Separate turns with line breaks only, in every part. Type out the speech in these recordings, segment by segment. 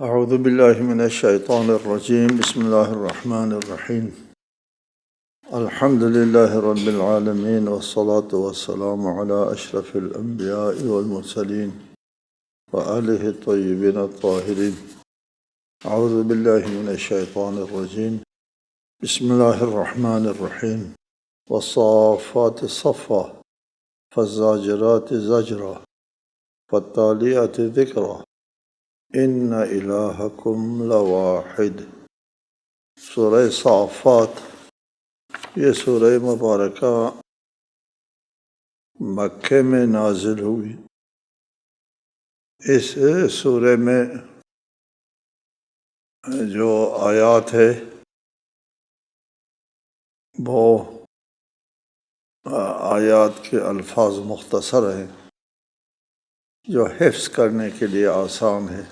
اعوذ باللہ من الشیطان الرجیم بسم اللہ الرحمن الرحیم الحمد للہ رب العالمین والصلاة والسلام علی اشرف الانبیاء والمرسلین وآلہ الطیبین الطاہرین اعوذ باللہ من الشیطان الرجیم بسم اللہ الرحمن الرحیم والصافات صفا فالزاجرات زجرا فالتالیات ذکرا ان الہکم لواحد۔ سورہ صافات، یہ سورہ مبارکہ مکہ میں نازل ہوئی۔ اس سورہ میں جو آیات ہے وہ آیات کے الفاظ مختصر ہیں جو حفظ کرنے کے لیے آسان ہے۔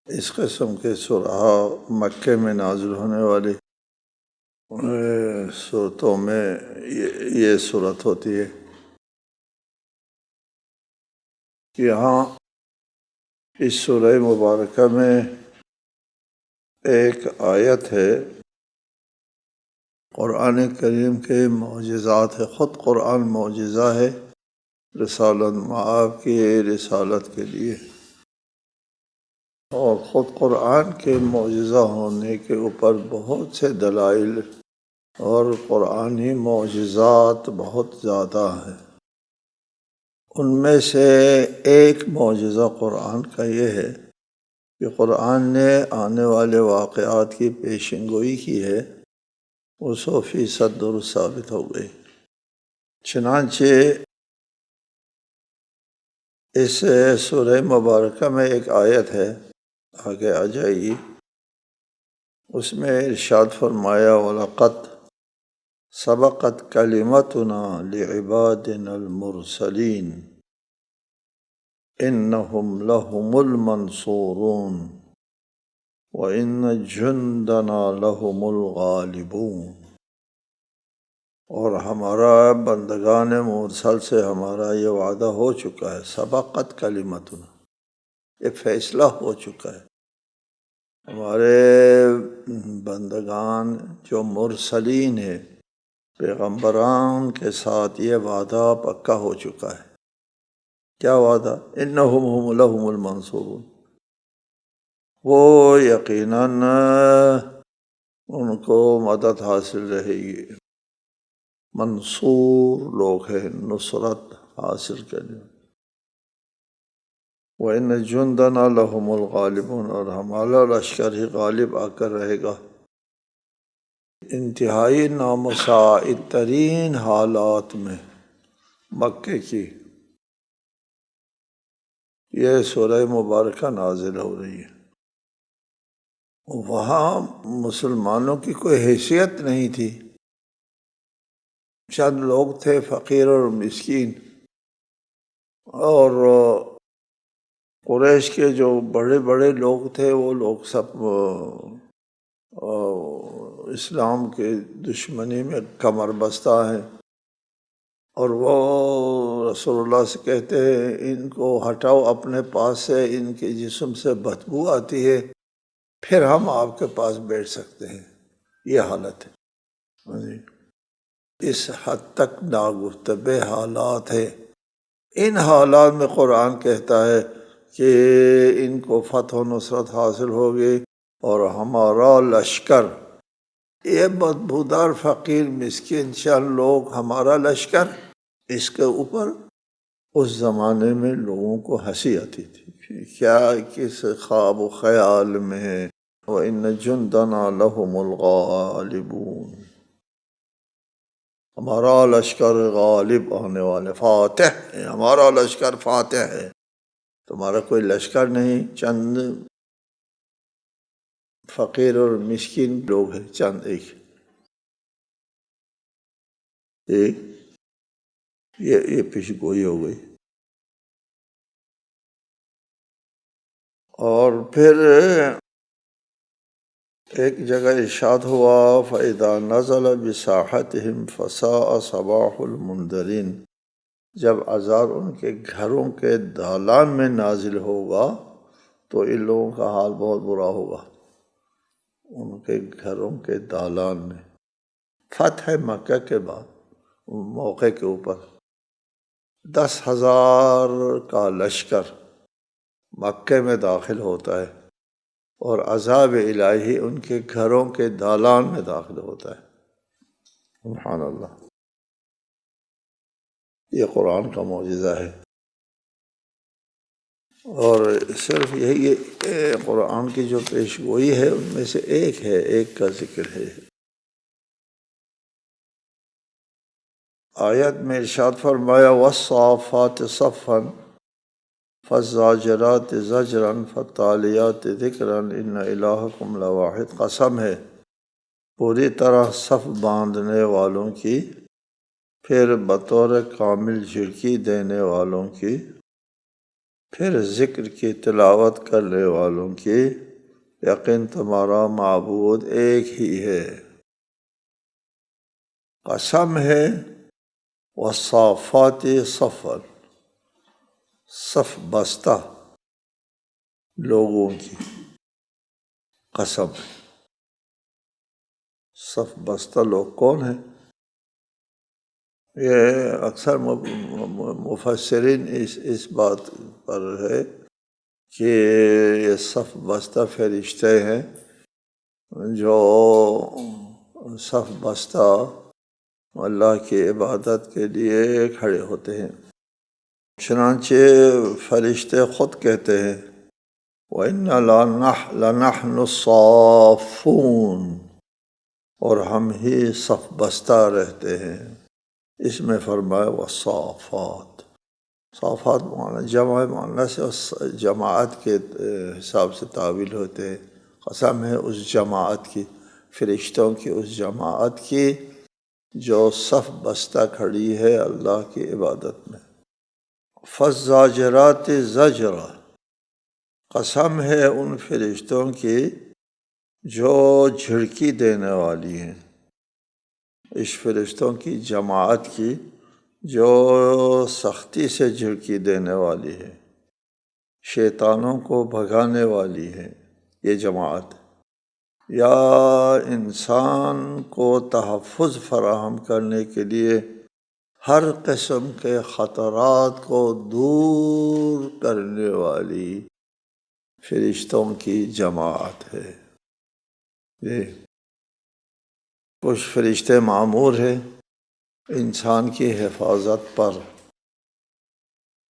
اس قسم کے سورہ مکہ میں نازل ہونے والی صورتوں میں یہ صورت ہوتی ہے۔ یہاں اس سورہ مبارکہ میں ایک آیت ہے قرآن کریم کے معجزات ہے۔ خود قرآن معجزہ ہے رسالت مآب کی رسالت کے لیے، اور خود قرآن کے معجزہ ہونے کے اوپر بہت سے دلائل اور قرآنی معجزات بہت زیادہ ہیں۔ ان میں سے ایک معجزہ قرآن کا یہ ہے کہ قرآن نے آنے والے واقعات کی پیشن گوئی کی ہے، وہ 100% درست ثابت ہو گئی۔ چنانچہ اس سورہ مبارکہ میں ایک آیت ہے، آگے آ جائے گی، اس میں ارشاد فرمایا وَلَقَدْ سَبَقَتْ كَلِمَتُنَا لِعِبَادِنَا الْمُرْسَلِينَ إِنَّهُمْ لَهُمُ الْمَنْصُورُونَ وَإِنَّ جُنْدَنَا لَهُمُ الْغَالِبُونَ۔ اور ہمارا بندگان مرسل سے ہمارا یہ وعدہ ہو چکا ہے، سبقت کلمتنا، یہ فیصلہ ہو چکا ہے۔ ہمارے بندگان جو مرسلین ہیں، پیغمبران کے ساتھ یہ وعدہ پکا ہو چکا ہے۔ کیا وعدہ؟ انہم لہم المنصورون، وہ یقیناً ان کو مدد حاصل رہے گی۔ منصور لوگ ہیں، نصرت حاصل کرنے۔ وَإِنَّ جُنْدَنَا لَهُمُ الْغَالِبُونَ، اور ہمارا لشکر ہی غالب آ کر رہے گا۔ انتہائی نامساعد ترین حالات میں مکے کی یہ سورہ مبارکہ نازل ہو رہی ہے۔ وہاں مسلمانوں کی کوئی حیثیت نہیں تھی، چند لوگ تھے فقیر اور مسکین، اور قریش کے جو بڑے بڑے لوگ تھے وہ لوگ سب اسلام کے دشمنی میں کمر بستہ ہیں، اور وہ رسول اللہ سے کہتے ہیں ان کو ہٹاؤ اپنے پاس سے، ان کے جسم سے بدبو آتی ہے، پھر ہم آپ کے پاس بیٹھ سکتے ہیں۔ یہ حالت ہے، اس حد تک ناگفتبے حالات ہے۔ ان حالات میں قرآن کہتا ہے کہ ان کو فتح و نصرت حاصل ہوگی، اور ہمارا لشکر، یہ بدبودار فقیر مسکین چند لوگ، ہمارا لشکر، اس کے اوپر اس زمانے میں لوگوں کو ہنسی آتی تھی، کیا کس خواب و خیال میں۔ وَإِنَّ جُنْدَنَا لَهُمُ الْغَالِبُونَ، ہمارا لشکر غالب آنے والے، فاتح ہے، ہمارا لشکر فاتح ہے۔ تمہارا کوئی لشکر نہیں، چند فقیر اور مسکین لوگ ہیں، چند ایک یہ پیش گوئی ہو گئی۔ اور پھر ایک جگہ ارشاد ہوا فَإِذَا نَزَلَ بِسَاحَتِهِمْ فَسَاءَ صَبَاحُ الْمُنذَرِينَ، جب عذاب ان کے گھروں کے دالان میں نازل ہوگا تو ان لوگوں کا حال بہت برا ہوگا۔ ان کے گھروں کے دالان میں، فتح مکہ کے بعد موقع کے اوپر 10,000 کا لشکر مکے میں داخل ہوتا ہے اور عذاب الہی ان کے گھروں کے دالان میں داخل ہوتا ہے۔ سبحان اللہ، یہ قرآن کا معجزہ ہے۔ اور صرف یہی قرآن کی جو پیش گوئی ہے ان میں سے ایک ہے، ایک کا ذکر ہے۔ آیت میں ارشاد فرمایا والصافات صفا فالزاجرات زجرا فالتالیات ذکرا ان الہکم لواحد۔ قسم ہے پوری طرح صف باندھنے والوں کی، پھر بطور کامل جھڑکی دینے والوں کی، پھر ذکر کی تلاوت کرنے والوں کی، یقین تمہارا معبود ایک ہی ہے۔ قسم ہے والصافات صفا، صف بستہ لوگوں کی قسم ہے۔ صف بستہ لوگ کون ہیں؟ یہ اکثر مفسرین اس بات پر ہے کہ یہ صف بستہ فرشتے ہیں جو صف بستہ اللہ کی عبادت کے لیے کھڑے ہوتے ہیں۔ چنانچہ فرشتے خود کہتے ہیں وَإِنَّا لَنَحْنُ الصَّافُّونَ، اور ہم ہی صف بستہ رہتے ہیں۔ اس میں فرمایا والصافات، صافات معنی جمع مؤنث سے جماعت کے حساب سے تعبیر ہوتے ہیں۔ قسم ہے اس جماعت کی، فرشتوں کی اس جماعت کی جو صف بستہ کھڑی ہے اللہ کی عبادت میں۔ فالزاجرات زجرا، قسم ہے ان فرشتوں کی جو جھڑکی دینے والی ہیں، اس فرشتوں کی جماعت کی جو سختی سے جھڑکی دینے والی ہے، شیطانوں کو بھگانے والی ہے یہ جماعت، یا انسان کو تحفظ فراہم کرنے کے لیے ہر قسم کے خطرات کو دور کرنے والی فرشتوں کی جماعت ہے۔ کچھ فرشتے معمور ہیں انسان کی حفاظت پر،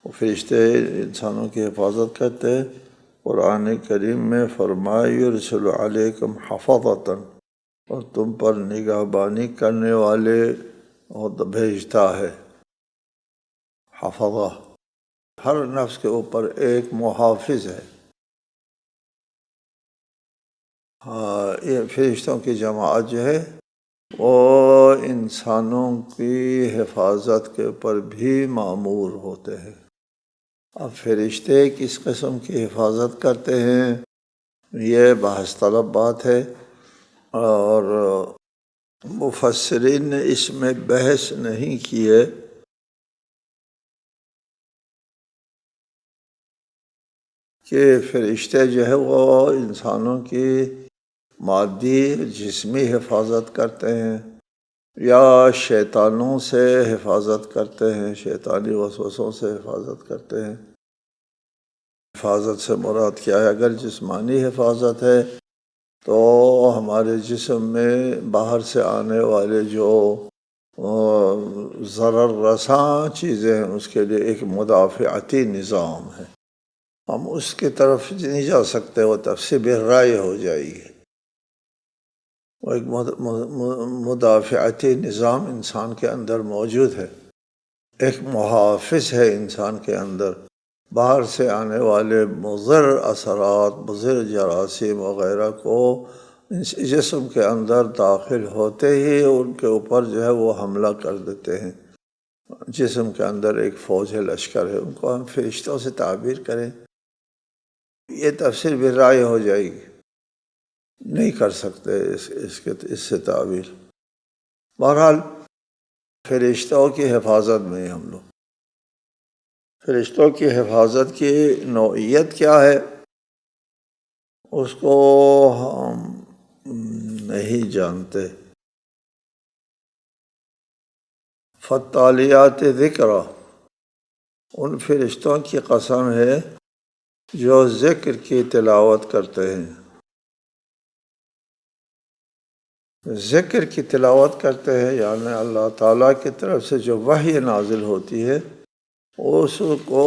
وہ فرشتے انسانوں کی حفاظت کرتے ہیں۔ قرآن کریم میں فرمایا یرسل علیکم حفظۃ، اور تم پر نگہبانی کرنے والے بھیجتا ہے۔ حفظہ، ہر نفس کے اوپر ایک محافظ ہے۔ یہ فرشتوں کی جماعت جو ہے وہ انسانوں کی حفاظت کے اوپر بھی مأمور ہوتے ہیں۔ اب فرشتے کس قسم کی حفاظت کرتے ہیں یہ بحث طلب بات ہے، اور مفسرین نے اس میں بحث نہیں کی ہے۔ کہ فرشتے جو ہے وہ انسانوں کی مادی جسمی حفاظت کرتے ہیں یا شیطانوں سے حفاظت کرتے ہیں، شیطانی وسوسوں سے حفاظت کرتے ہیں۔ حفاظت سے مراد کیا ہے؟ اگر جسمانی حفاظت ہے تو ہمارے جسم میں باہر سے آنے والے جو ضرر رساں چیزیں ہیں اس کے لیے ایک مدافعتی نظام ہے، ہم اس کی طرف نہیں جا سکتے، وہ تفسیر رائے ہو جائے گی۔ وہ ایک مدافعتی نظام انسان کے اندر موجود ہے، ایک محافظ ہے انسان کے اندر، باہر سے آنے والے مضر اثرات، مضر جراثیم وغیرہ کو جسم کے اندر داخل ہوتے ہی ان کے اوپر جو ہے وہ حملہ کر دیتے ہیں۔ جسم کے اندر ایک فوج ہے، لشکر ہے، ان کو ہم فرشتوں سے تعبیر کریں یہ تفسیر بھی رائے ہو جائے گی، نہیں کر سکتے اس سے تعبیر۔ بہرحال فرشتوں کی حفاظت میں ہم لوگ، فرشتوں کی حفاظت کی نوعیت کیا ہے؟ اس کو ہم نہیں جانتے۔ فالتالیات ذکرا، ان فرشتوں کی قسم ہے جو ذکر کی تلاوت کرتے ہیں۔ ذکر کی تلاوت کرتے ہیں یعنی اللہ تعالیٰ کی طرف سے جو وحی نازل ہوتی ہے اس کو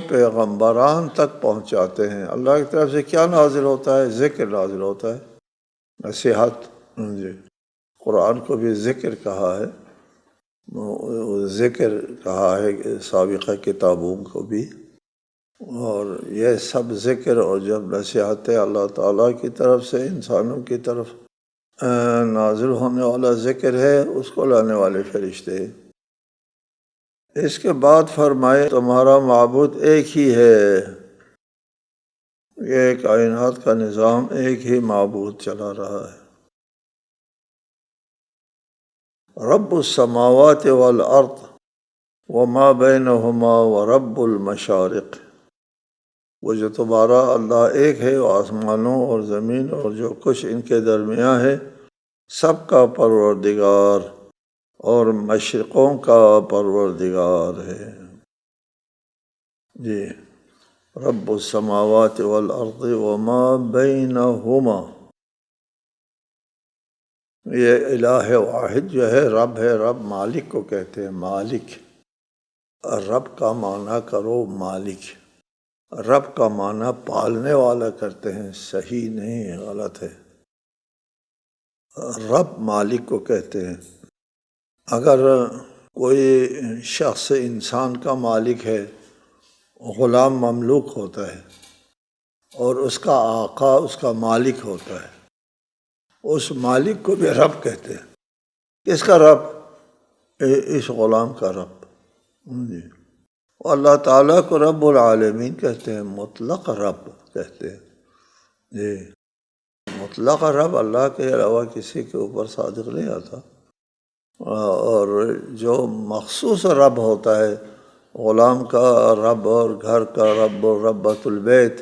پیغمبران تک پہنچاتے ہیں۔ اللہ کی طرف سے کیا نازل ہوتا ہے؟ ذکر نازل ہوتا ہے، نصیحت۔ جی، قرآن کو بھی ذکر کہا ہے، ذکر کہا ہے سابقہ کتابوں کو بھی، اور یہ سب ذکر اور جب نصیحتیں اللہ تعالیٰ کی طرف سے انسانوں کی طرف نازل ہونے والا ذکر ہے، اس کو لانے والے فرشتے۔ اس کے بعد فرمائے تمہارا معبود ایک ہی ہے، یہ کائنات کا نظام ایک ہی معبود چلا رہا ہے۔ رب السماوات والارض وما بینہما ورب المشارق، وہ جو تمہارا اللہ ایک ہے، وہ آسمانوں اور زمین اور جو کچھ ان کے درمیان ہے سب کا پروردگار اور مشرقوں کا پروردگار ہے۔ جی، رب السماوات والارض وما بینہما، یہ الہ واحد جو ہے رب ہے۔ رب مالک کو کہتے ہیں، مالک۔ رب کا معنی کرو مالک، رب کا معنی پالنے والا کرتے ہیں، صحیح نہیں ہے، غلط ہے۔ رب مالک کو کہتے ہیں۔ اگر کوئی شخص انسان کا مالک ہے، غلام مملوک ہوتا ہے، اور اس کا آقا اس کا مالک ہوتا ہے، اس مالک کو بھی رب کہتے ہیں۔ کس کا رب؟ اس غلام کا رب۔ جی، اللہ تعالیٰ کو رب العالمین کہتے ہیں، مطلق رب کہتے ہیں۔ جی، مطلق رب اللہ کے علاوہ کسی کے اوپر صادق نہیں آتا، اور جو مخصوص رب ہوتا ہے، غلام کا رب اور گھر کا رب اور ربۃ البیت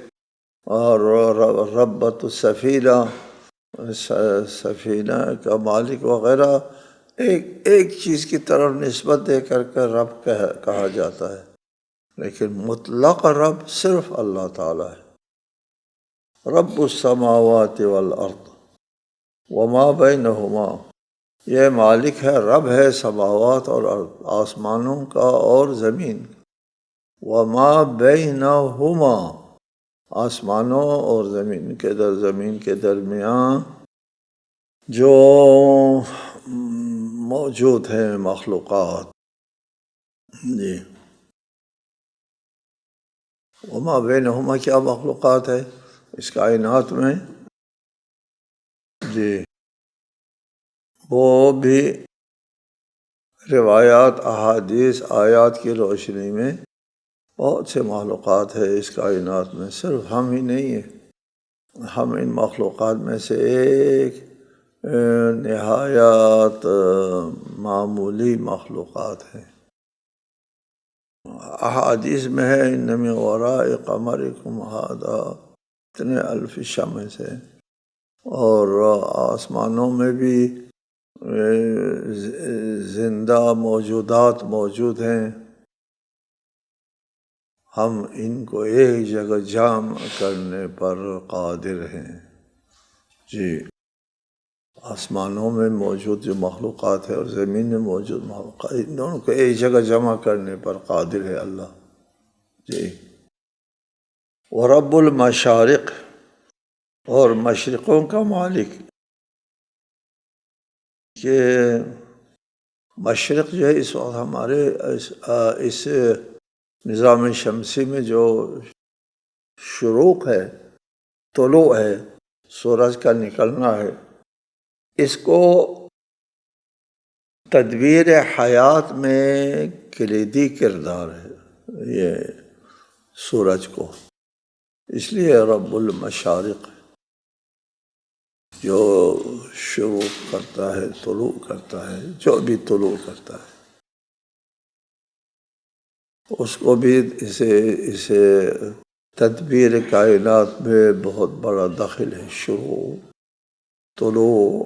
اور ربۃ السفینہ، سفینہ کا مالک وغیرہ، ایک چیز کی طرف نسبت دے کر کے رب کہا جاتا ہے، لیکن مطلق رب صرف اللہ تعالیٰ ہے۔ رب السماوات والارض وما بینہما، یہ مالک ہے، رب ہے سماوات اور آسمانوں کا اور زمین۔ وما بینہما، آسمانوں اور زمین کے درمیان جو موجود ہیں مخلوقات۔ جی، وما بینہما کیا مخلوقات ہے اس کائنات میں؟ جی، وہ بھی روایات، احادیث، آیات کی روشنی میں بہت سے معلومات ہے اس کائنات میں، صرف ہم ہی نہیں ہیں، ہم ان مخلوقات میں سے ایک نہایت معمولی مخلوقات ہیں۔ احادیث میں ہے ان من وراء قمرکم ھذا اتنے الف شمس ہے، اور آسمانوں میں بھی زندہ موجودات موجود ہیں، ہم ان کو ایک جگہ جمع کرنے پر قادر ہیں۔ جی، آسمانوں میں موجود جو مخلوقات ہے اور زمین میں موجود مخلوقات، ان دونوں کو ایک جگہ جمع کرنے پر قادر ہے اللہ۔ جی، ورب المشارق، اور مشرقوں کا مالک، کہ مشرق جو ہے اس وقت ہمارے اس نظام شمسی میں جو شروق ہے، طلوع ہے، سورج کا نکلنا ہے، اس کو تدبیر حیات میں کلیدی کردار ہے یہ سورج کو، اس لیے رب المشارق جو شروع کرتا ہے، طلوع کرتا ہے، جو بھی طلوع کرتا ہے اس کو بھی اسے تدبیر کائنات میں بہت بڑا دخل ہے شروع طلوع.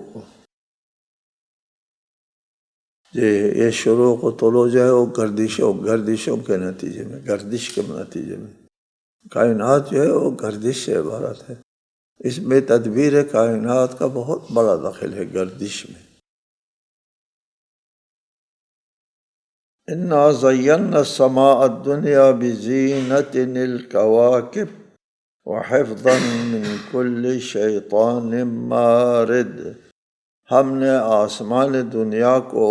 یہ شروع و طلوع جو ہے وہ گردشوں کے نتیجے میں، گردش کے نتیجے میں. کائنات جو ہے وہ گردش سے عبارت ہے. اس میں تدبیر کائنات کا بہت بڑا دخل ہے گردش میں. انا زینا السماء الدنیا بزینۃ الکواکب وحفظا من کل شیطان مارد. ہم نے آسمان دنیا کو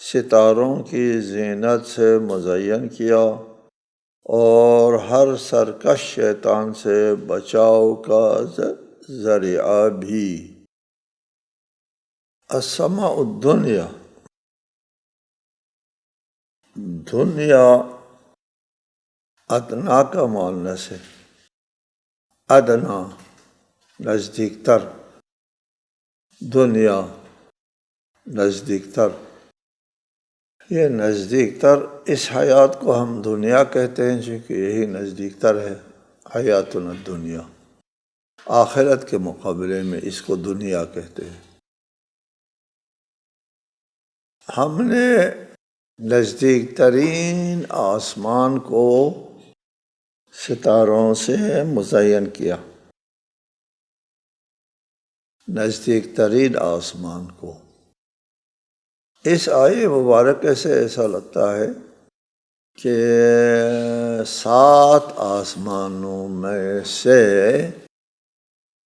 ستاروں کی زینت سے مزین کیا اور ہر سرکش شیطان سے بچاؤ کا ذریعہ بھی. السماء الدنیا، دنیا ادنا کا مؤنث ہے. ادنا نزدیک تر، دنیا نزدیک تر. یہ نزدیک تر، اس حیات کو ہم دنیا کہتے ہیں چونکہ یہی نزدیک تر ہے. حیاتنا الدنیا، آخرت کے مقابلے میں اس کو دنیا کہتے ہیں. ہم نے نزدیک ترین آسمان کو ستاروں سے مزین کیا. نزدیک ترین آسمان کو. اس آیے مبارکہ سے ایسا لگتا ہے کہ 7 آسمانوں میں سے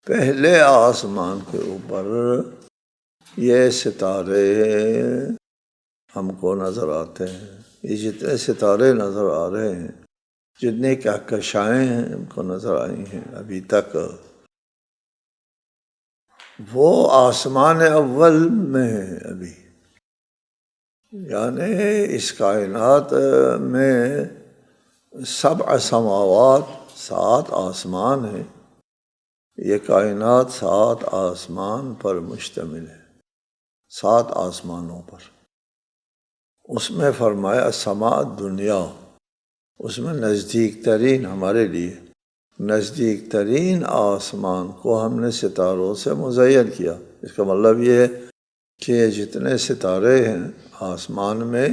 پہلے آسمان کے اوپر یہ ستارے ہم کو نظر آتے ہیں. یہ جتنے ستارے نظر آ رہے ہیں، جتنے کہکشائیں ہیں ہم کو نظر آئی ہیں ابھی تک، وہ آسمان اول میں ہیں ابھی. یعنی اس کائنات میں 7 سماوات، 7 آسمان ہیں. یہ کائنات 7 آسمان پر مشتمل ہے، 7 آسمانوں پر. اس میں فرمایا سماء دنیا، اس میں نزدیک ترین، ہمارے لیے نزدیک ترین آسمان کو ہم نے ستاروں سے مزین کیا. اس کا مطلب یہ ہے کہ جتنے ستارے ہیں آسمان میں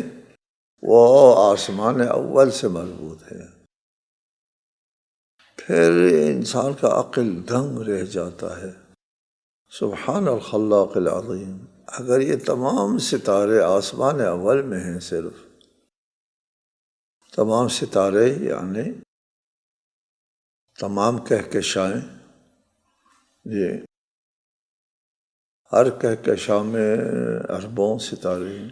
وہ آسمان اول سے مربوط ہے. پھر انسان کا عقل دنگ رہ جاتا ہے. سبحان الخلاق العظیم. اگر یہ تمام ستارے آسمان اول میں ہیں، صرف تمام ستارے یعنی تمام کہکشائیں، یہ ہر کہکشاں میں اربوں ستارے ہیں.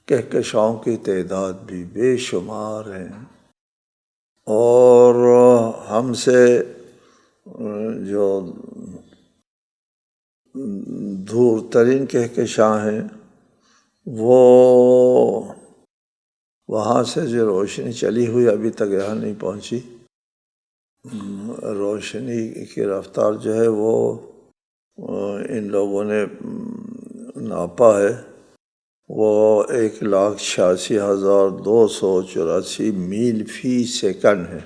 کہکشاؤں کی تعداد بھی بے شمار ہیں. اور ہم سے جو دور ترین کہکشاں ہیں، وہ وہاں سے جو روشنی چلی ہوئی ابھی تک یہاں نہیں پہنچی. روشنی کی رفتار جو ہے وہ ان لوگوں نے ناپا ہے، وہ 1,86,284 میل فی سیکنڈ ہے.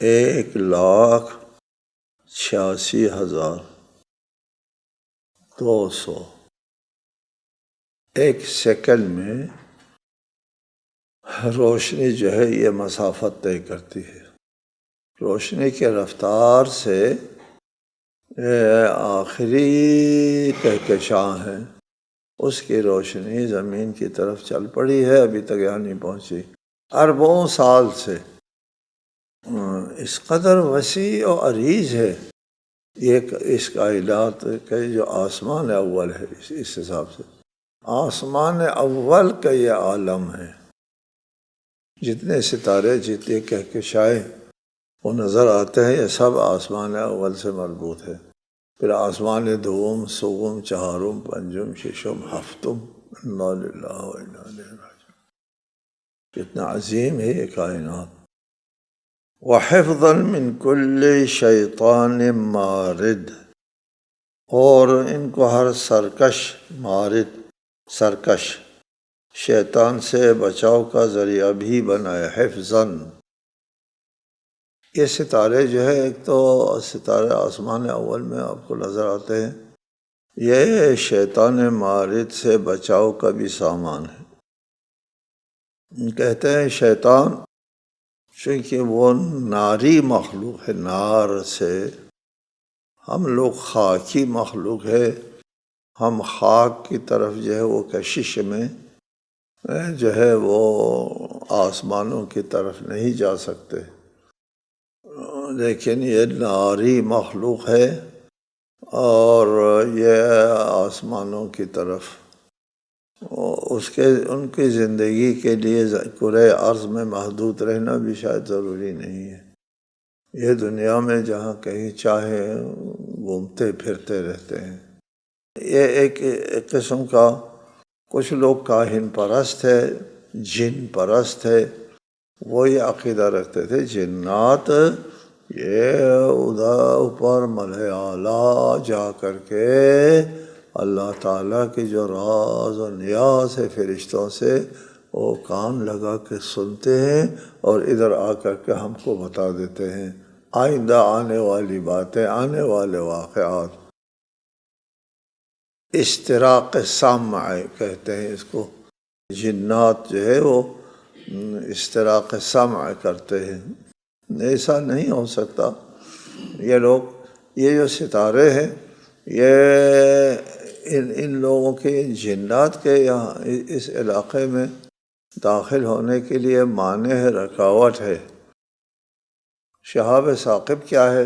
1,86,200 ایک سیکنڈ میں روشنی جو ہے یہ مسافت طے کرتی ہے. روشنی کے رفتار سے آخری کہکشاں ہے، اس کی روشنی زمین کی طرف چل پڑی ہے، ابھی تک یہاں نہیں پہنچی. اربوں سال سے. اس قدر وسیع و عریض ہے یہ اس کائنات کا جو آسمان اول ہے. اس حساب سے آسمان اول کا یہ عالم ہے. جتنے ستارے، جتنے کہکشائیں وہ نظر آتے ہیں، یہ سب آسمان اول سے مربوط ہے. پھر آسمان دوم، سوم، چہارم، پنجم، ششم، ہفتم. انا للہ و انا الیہ راجعون. کتنا عظیم ہے یہ کائنات. وحفظا من کل شیطان مارد، اور ان کو ہر سرکش، مارد سرکش، شیطان سے بچاؤ کا ذریعہ بھی بنایا. حفظاً یہ ستارے جو ہے، ایک تو ستارے آسمان اول میں آپ کو نظر آتے ہیں، یہ شیطان مارد سے بچاؤ کا بھی سامان ہے۔ کہتے ہیں شیطان چونکہ وہ ناری مخلوق ہے، نار سے، ہم لوگ خاکی مخلوق ہے، ہم خاک کی طرف جو ہے وہ کشش میں جو ہے وہ آسمانوں کی طرف نہیں جا سکتے، لیکن یہ ناری مخلوق ہے اور یہ آسمانوں کی طرف ان کی زندگی کے لیے کرۂ ارض میں محدود رہنا بھی شاید ضروری نہیں ہے۔ یہ دنیا میں جہاں کہیں چاہے گھومتے پھرتے رہتے ہیں۔ یہ ایک قسم کا، کچھ لوگ کاہن پرست ہے، جن پرست ہے، وہ یہ عقیدہ رکھتے تھے جنات یہ ادھر اوپر ملائے اعلیٰ جا کر کے اللہ تعالیٰ کی جو راز و نیاز ہے فرشتوں سے، وہ کان لگا کے سنتے ہیں اور ادھر آ کر کے ہم کو بتا دیتے ہیں آئندہ آنے والی باتیں، آنے والے واقعات۔ اشتراق سمع کہتے ہیں اس کو، جنات جو ہے وہ اشتراق سمع کرتے ہیں۔ ایسا نہیں ہو سکتا۔ یہ لوگ، یہ جو ستارے ہیں، یہ ان لوگوں کے، جنات کے یہاں اس علاقے میں داخل ہونے کے لیے مانع ہے، رکاوٹ ہے۔ شہاب ثاقب کیا ہے؟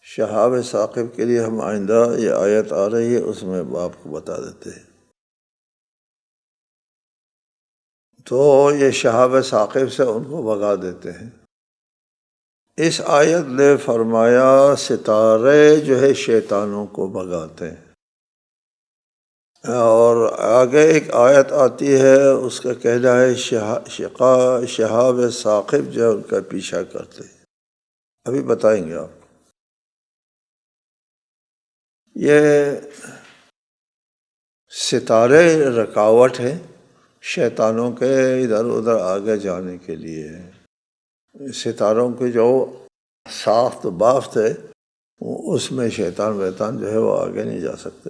شہاب ثاقب کے لیے ہم آئندہ یہ آیت آ رہی ہے، اس میں آپ کو بتا دیتے ہیں۔ تو یہ شہاب ثاقب سے ان کو بھگا دیتے ہیں۔ اس آیت نے فرمایا ستارے جو ہے شیطانوں کو بھگاتے ہیں، اور آگے ایک آیت آتی ہے، اس کا کہنا ہے شہاب ثاقب جو ان کا پیچھا کرتے ہیں۔ ابھی بتائیں گے آپ۔ یہ ستارے رکاوٹ ہیں شیطانوں کے ادھر ادھر آگے جانے کے لیے۔ ستاروں کی جو ساخت بافت ہے، اس میں شیطان ویطان جو ہے وہ آگے نہیں جا سکتے۔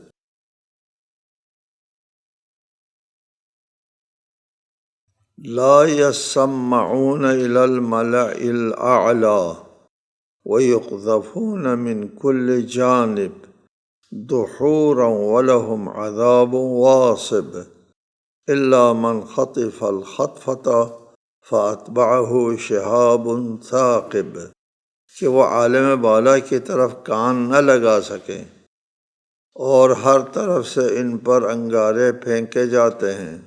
لا يسمعون إلى الملأ الأعلى ويقذفون من كل جانب دحورا ولهم عذاب واصب إلا من خطف الخطفة فأتبعه شهاب ثاقب، کہ وہ عالم بالا کی طرف کان نہ لگا سکیں، اور ہر طرف سے ان پر انگارے پھینکے جاتے ہیں،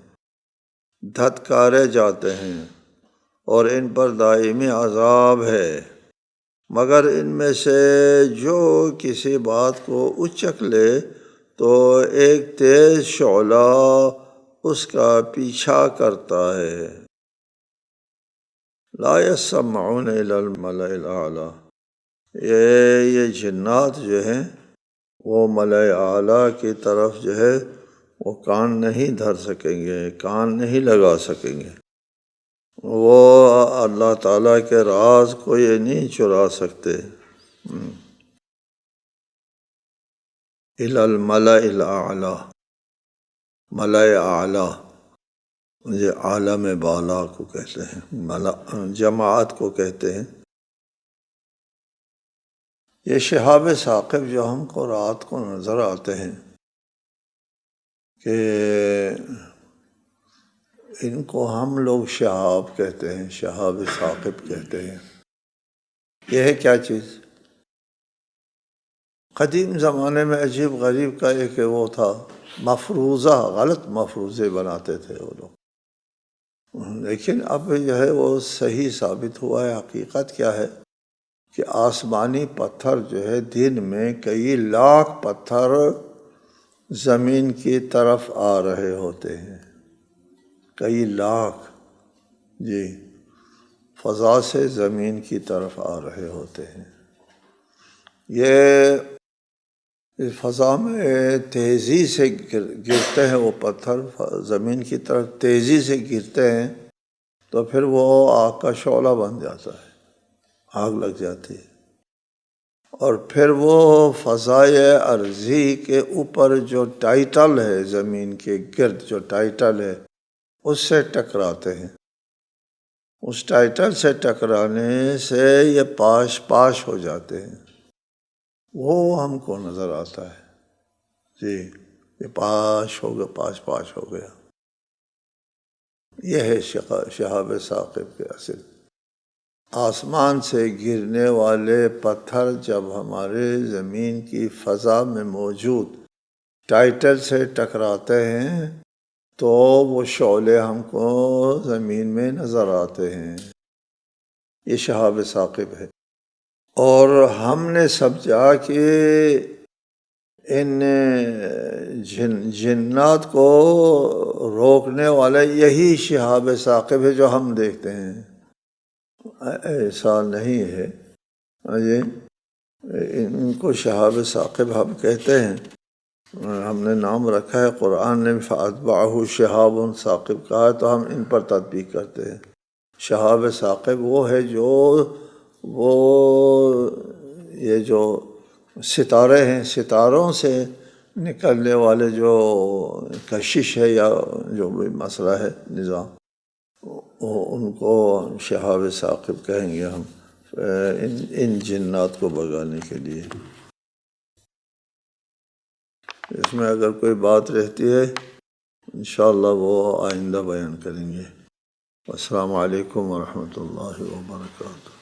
دھتکارے جاتے ہیں، اور ان پر دائمی عذاب ہے، مگر ان میں سے جو کسی بات کو اچک لے تو ایک تیز شعلہ اس کا پیچھا کرتا ہے۔ لا يسمعون إلى الملأ الأعلى، یہ جنات جو ہیں وہ ملائے اعلیٰ کی طرف جو ہے وہ کان نہیں دھر سکیں گے، کان نہیں لگا سکیں گے، وہ اللہ تعالیٰ کے راز کو یہ نہیں چرا سکتے۔ إلى الملأ الأعلى، ملائے اعلیٰ یہ عالم بالا کو کہتے ہیں، جماعت کو کہتے ہیں۔ یہ شہاب ثاقب جو ہم کو رات کو نظر آتے ہیں کہ ان کو ہم لوگ شہاب کہتے ہیں، شہاب ثاقب کہتے ہیں۔ یہ ہے کیا چیز؟ قدیم زمانے میں عجیب غریب کا ایک وہ تھا، مفروضہ، غلط مفروضے بناتے تھے وہ لوگ، لیکن اب جو ہے وہ صحیح ثابت ہوا ہے۔ حقیقت کیا ہے کہ آسمانی پتھر جو ہے دن میں کئی لاکھ پتھر زمین کی طرف آ رہے ہوتے ہیں، کئی لاکھ، جی، فضا سے زمین کی طرف آ رہے ہوتے ہیں۔ یہ فضا میں تیزی سے گرتے ہیں وہ پتھر، زمین کی طرف تیزی سے گرتے ہیں، تو پھر وہ آگ کا شعلہ بن جاتا ہے، آگ لگ جاتی ہے۔ اور پھر وہ فضائے ارضی کے اوپر جو ٹائٹل ہے، زمین کے گرد جو ٹائٹل ہے، اس سے ٹکراتے ہیں۔ اس ٹائٹل سے ٹکرانے سے یہ پاش پاش ہو جاتے ہیں، وہ ہم کو نظر آتا ہے، جی یہ پاش ہو گیا، پاش پاش ہو گیا۔ یہ ہے شہاب ثاقب کے اصل۔ آسمان سے گرنے والے پتھر جب ہمارے زمین کی فضا میں موجود ٹائٹل سے ٹکراتے ہیں تو وہ شعلے ہم کو زمین میں نظر آتے ہیں، یہ شہاب ثاقب ہے۔ اور ہم نے سمجھا کہ ان جنات کو روکنے والا یہی شہاب ثاقب ہے جو ہم دیکھتے ہیں، ایسا نہیں ہے۔ یہ ان کو شہاب ثاقب ہم کہتے ہیں، ہم نے نام رکھا ہے، قرآن نے فَأَتْبَعَهُ شِهَابٌ ثاقب کہا ہے تو ہم ان پر تطبیق کرتے ہیں۔ شہاب ثاقب وہ ہے جو یہ جو ستارے ہیں، ستاروں سے نکلنے والے جو کشش ہے یا جو بھی مسئلہ ہے نظام، ان کو شہاب ثاقب کہیں گے ہم، ان جنات کو بھگانے کے لیے۔ اس میں اگر کوئی بات رہتی ہے انشاءاللہ وہ آئندہ بیان کریں گے۔ السلام علیکم ورحمۃ اللہ وبرکاتہ۔